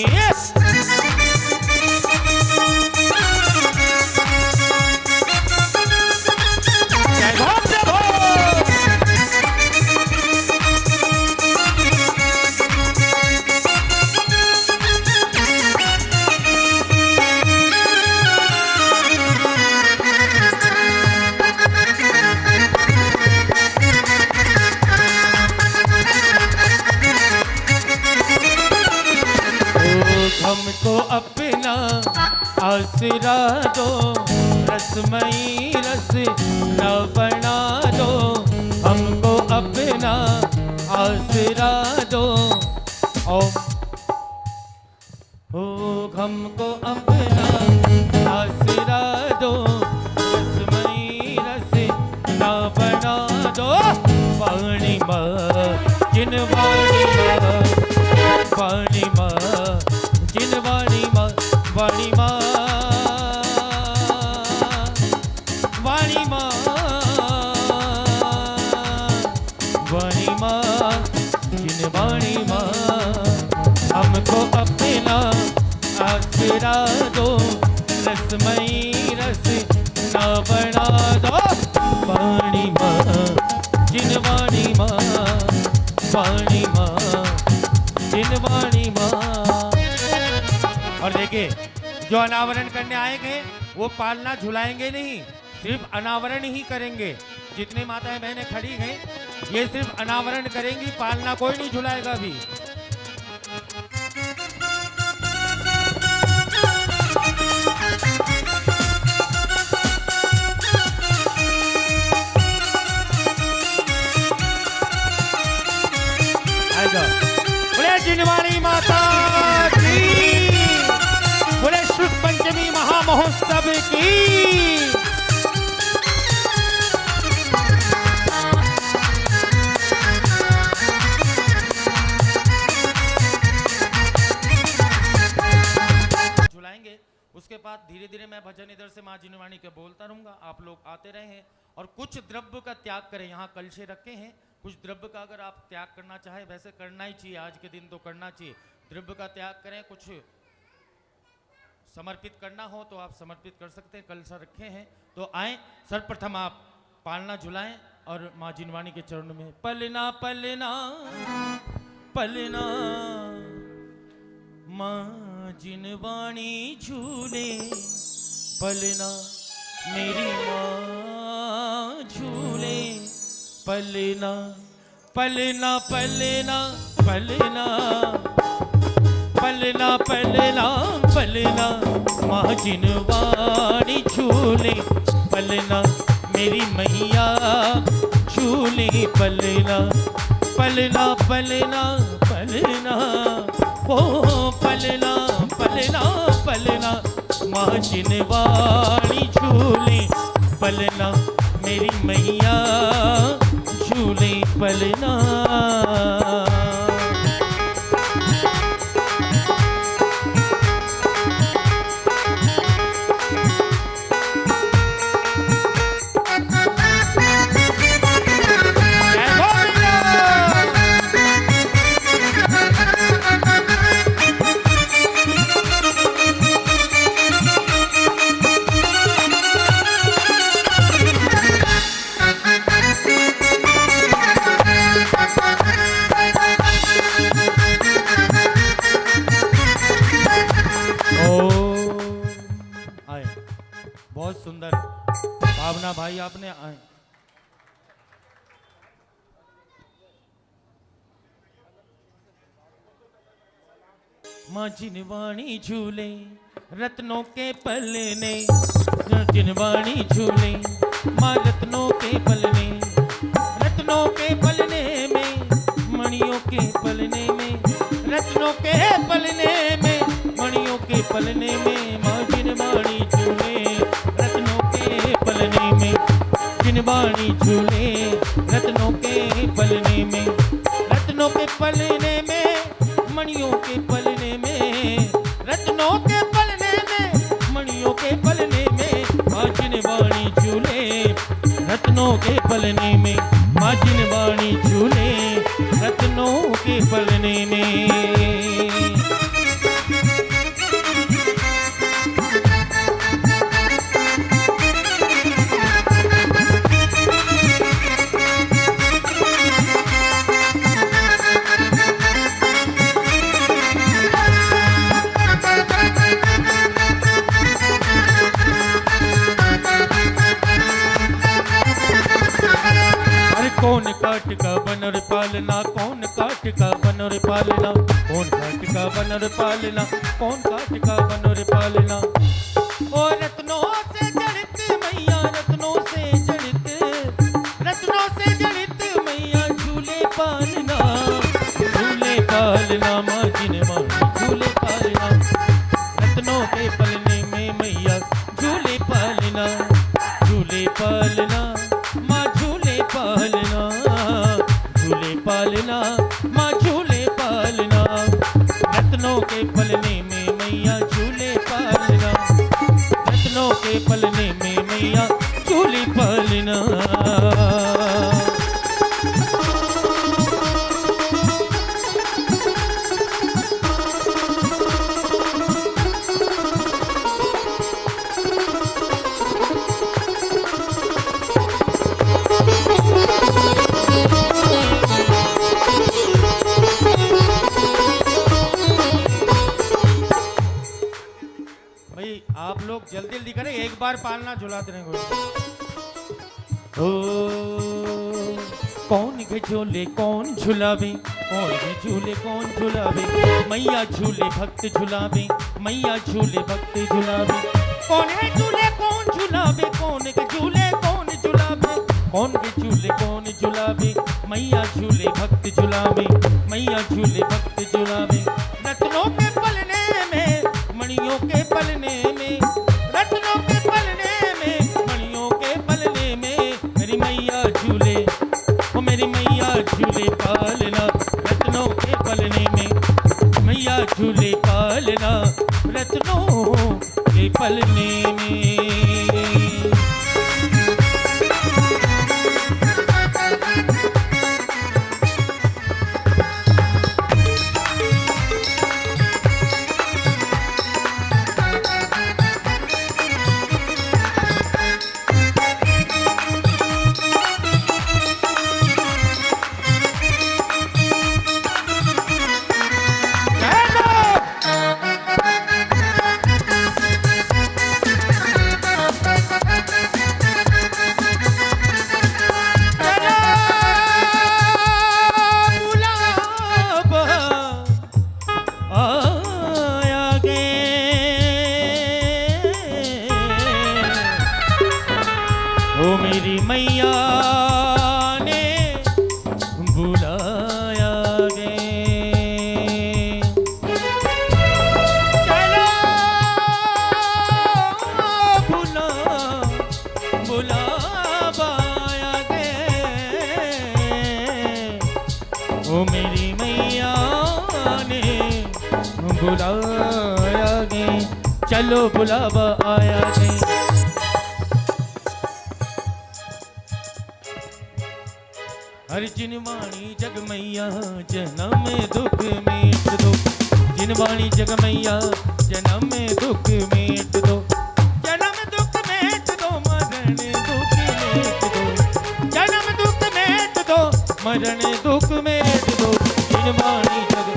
हमको अपना आसरा दो, रसमयी रस न बना दो, हमको अपना आसरा दो। ओ हमको अपना आसरा दो, रसमयी रस न बना दो। वाणी माँ जिनवाणी माँ, वाणी माँ जिनवाणी माँ, वाणी माँ, वाणी माँ, वाणी माँ जिनवाणी माँ। हमको अपना आसरा दो, रसमयी रस न बना दो। वाणी माँ जिनवाणी माँ, वाणी माँ जिनवाणी माँ। और देखिए जो अनावरण करने आएंगे वो पालना झुलाएंगे नहीं, सिर्फ अनावरण ही करेंगे। जितने माताएं बहनें खड़ी हैं ये सिर्फ अनावरण करेंगी, पालना कोई नहीं झुलाएगा अभी। बोले जिनवाणी माता की, बोले शुभ पंचमी महामहोत्सव की। झुलाएंगे, उसके बाद धीरे धीरे मैं भजन इधर से माँ जिनवाणी के बोलता रहूंगा, आप लोग आते रहे। और कुछ द्रव्य का त्याग करें, यहाँ कलशे रखे हैं, कुछ द्रव्य का अगर आप त्याग करना चाहें, वैसे करना ही चाहिए, आज के दिन तो करना चाहिए। द्रव्य का त्याग करें, कुछ समर्पित करना हो तो आप समर्पित कर सकते हैं, कलशा रखे हैं। तो आए सर्वप्रथम आप पालना झुलाएं और माँ जिनवाणी के चरणों में। पलना पलना पलना माँ जिनवाणी झूले, पलना मेरी माँ झूले, पलना पलना पलना पलना पलना पलना पलना माँ जिनवाणी झूले, पलना मेरी मैया झूले, पलना पलना पलना पलना ओ पलना पलना पलना माँ जिनवाणी झूले, पलना मेरी मैया झूले, पलना। बहुत सुंदर भावना भाई आपने माँ जिनवाणी झूले रत्नों के पलने, जिनवाणी झूले माँ रत्नों के पलने, रत्नों के पलने में मणियों के पलने में, रत्नों के पलने में मणियों के पलने में माँ जिनवाणी झूले रत्नों के पलने में, जिनवाणी झूले रत्नों के पलने में, रत्नों के पलने में मणियों के पलने में, रत्नों के पलने में मणियों के पलने में माँ जिनवाणी झूले रत्नों के पलने में, माँ जिनवाणी झूले रत्नों के पलने में। कौन काट का बनर पालना, कौन काट का बनर पालना, कौन काट का बनर पालना, कौन काट का बनर पालना। ओ रत्नों से जड़ित मैया, रत्नों से जड़ित, रत्नों से जड़ित मैया झूले पालना, झूले पालना माँ जिनवाणी झूले पालना, रत्नों के पलने में मैया झूले पालना, झूले पालना माँ झूले पालना, झूले पालना माँ झूले पालना, रत्नों के पलने में मैया झूले पालना, रत्नों के पलने में मैया झूले पालना। आप लोग जल्दी जल्दी करें, एक बार पालना झुलाते रहेंगे। ओ कौन के झूले कौन झुलावे, कौन के झूले कौन झुलावे, मैया झूले भक्त झुलावे, मैया झूले भक्त झुलावे, कौन है झूले कौन झुलावे, कौन के झूले कौन झुलावे, कौन के झूले कौन झुलावे, मैया झूले भक्त झुलावे, मैया झूले भक्त झुलावे, रत्नों के पलने में मणियों के पलने में, रत्नों के पलने में मणियों के पलने में मेरी मैया झूले, ओ मेरी मैया झूले पालना, रत्नों के पलने में मैया झूले पालना, रत्नों के पलने में। बुलाया गे, चलो बुलावा आया गे। हर जिनवाणी जग मैया जन्म में दुख मेट दो, जिनवाणी जग मैया जन्म में दुख मेट दो, जन्म दुख मेट दो, मरण दुख मेट दो, जन्म दुख मेट दो, मरण दुख मेट दो, जिनवाणी जग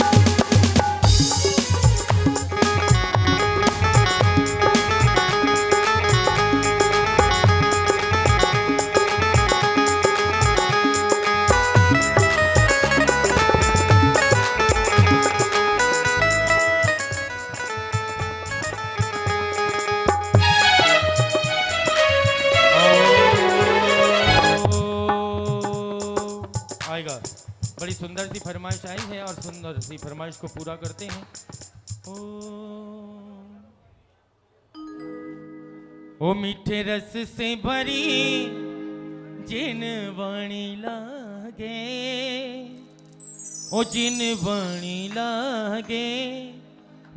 बड़ी सुंदर सी फरमाइश आई है और सुंदर सी फरमाइश को पूरा करते हैं। ओ मीठे रस से भरी जिन वाणी लागे, ओ जिन वाणी लागे,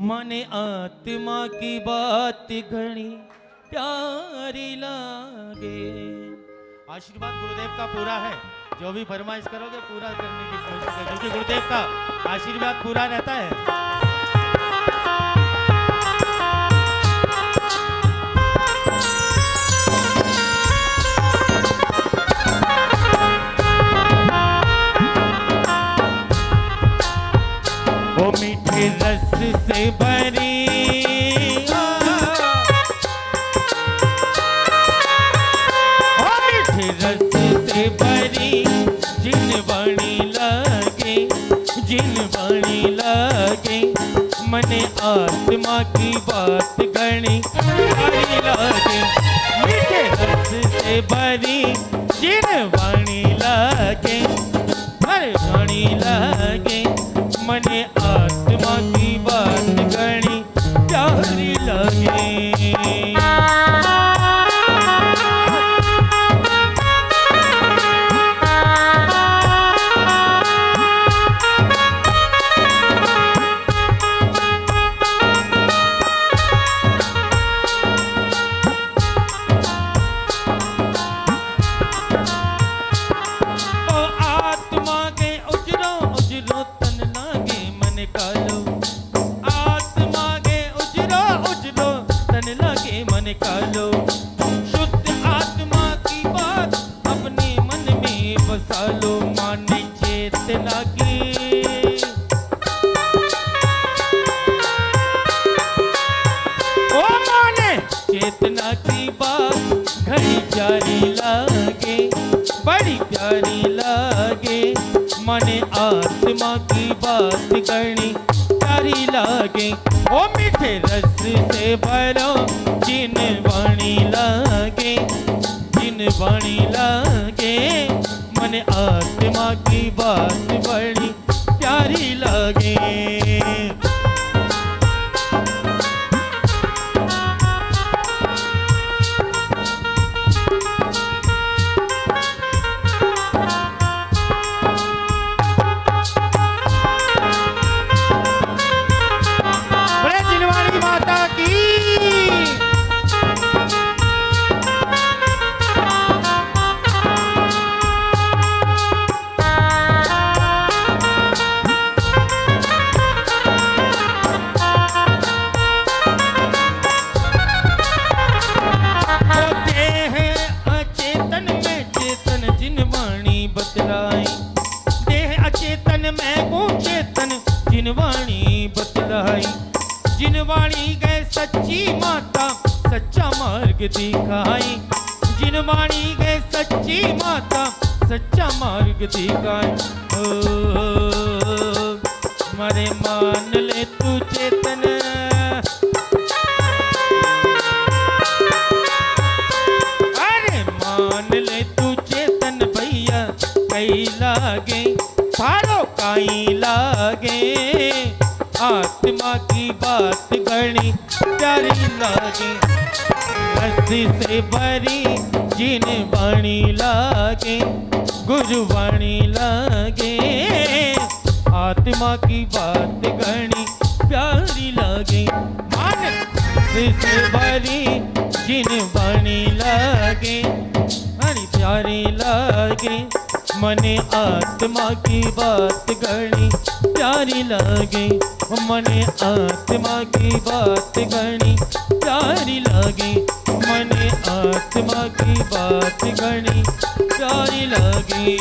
माने आत्मा की बात घनी प्यारी लागे। आशीर्वाद गुरुदेव का पूरा है, जो भी फरमाइश करोगे पूरा करने की कोशिश करो, क्योंकि गुरुदेव का आशीर्वाद पूरा रहता है। वो मीठे रस से भरी, ओ मीठे रस से भरी जिन वाणी लागे, जिन वाणी लागे, मने आत्मा की बात घनी प्यारी लागे। मीठे रस से भरी जिन वाणी लागे, हर वाणी लागे, मने आत्मा की बात घनी प्यारी लगे। ओ आत्मा के उजरो उजरो तन लागे मन कालो, आत्मा के उजरो उजरो तन लागे मन कालो। शुद्ध आत्मा की बात अपने मन में बसा लो, माने चेतना की, ओ माने चेतना की बात घड़ी प्यारी लागे, बड़ी प्यारी लागे, मने आत्मा की बात करनी प्यारी लागे। ओ मीठे रस से भरो जिन वाणी लागे, जिन वाणी लागे, मने आत्मा की बात बड़ी प्यारी लागे। बोले जिनवाणी माता की। होते हैं अचेतन में चेतन जिनवाणी बतलाई, देह अचेतन में वो चेतन जिनवाणी बतलाई। जिनवाणी गए सच्ची माता सच्चा मार्ग दिखाई, जिनवाणी गए सच्ची माता सच्चा मार्ग दिखाई। मरे मान ले तू चेतन, अरे मान ले तू चेतन भैया, कई लागे फारो कई लागे, आत्मा की बात घनी प्यारी लागे। रस्सी से भरी जिन वाणी लागे, गुरु वाणी लागे, आत्मा की बात घनी प्यारी लागे। मान से भरी जिन वाणी लागे, बड़ी प्यारी लागे, मने आत्मा की बात घनी प्यारी लागे, मने आत्मा की बात घनी प्यारी लागे, मने आत्मा की बात घनी प्यारी लागे।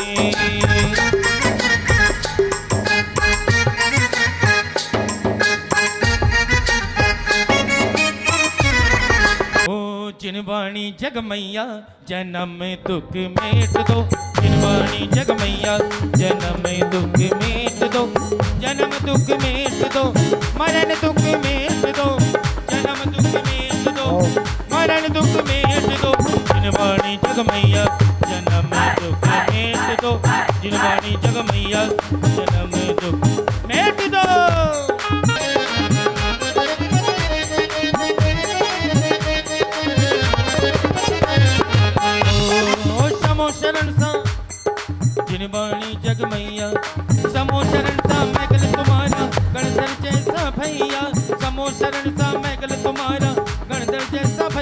ओ जिनवाणी जग मैया जन्म दुख मेट दो, जिनवाणी जग मैया जन्म दुख मेट दो, जन्म दुख मेट दो, मरण दुख मेट दो, जन्म दुख मेट दो, मरण दुख मेट दो। जिनवाणी जग मैया जन्म दुख मेट दो, जिनवाणी जग मैया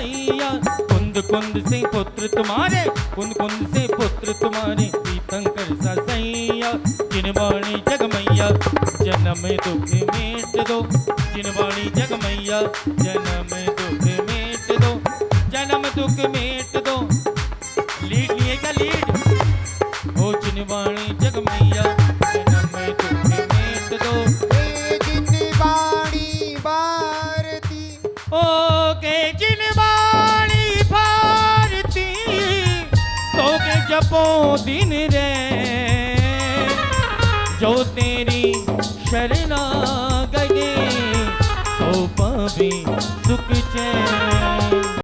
मैया कुंद कुंद से पुत्र तुम्हारे कुंद कुंद से पुत्र तुम्हारे तीर्थंकर ससैया जिनवाणी जग मैया जन्म दुख मेट दो जिनवाणी जग मैया जन्म दुख मेट दो जन्म दुख मेट दो लीड लिए क्या लीड ओ जिनवाणी जग मैया जन्म दुख मेट दो हे जिनवाणी भारती ओ के जिनवाणी भारती तो के जपो दिन रे जो तेरी शरणा गए तो पावे सुख चैन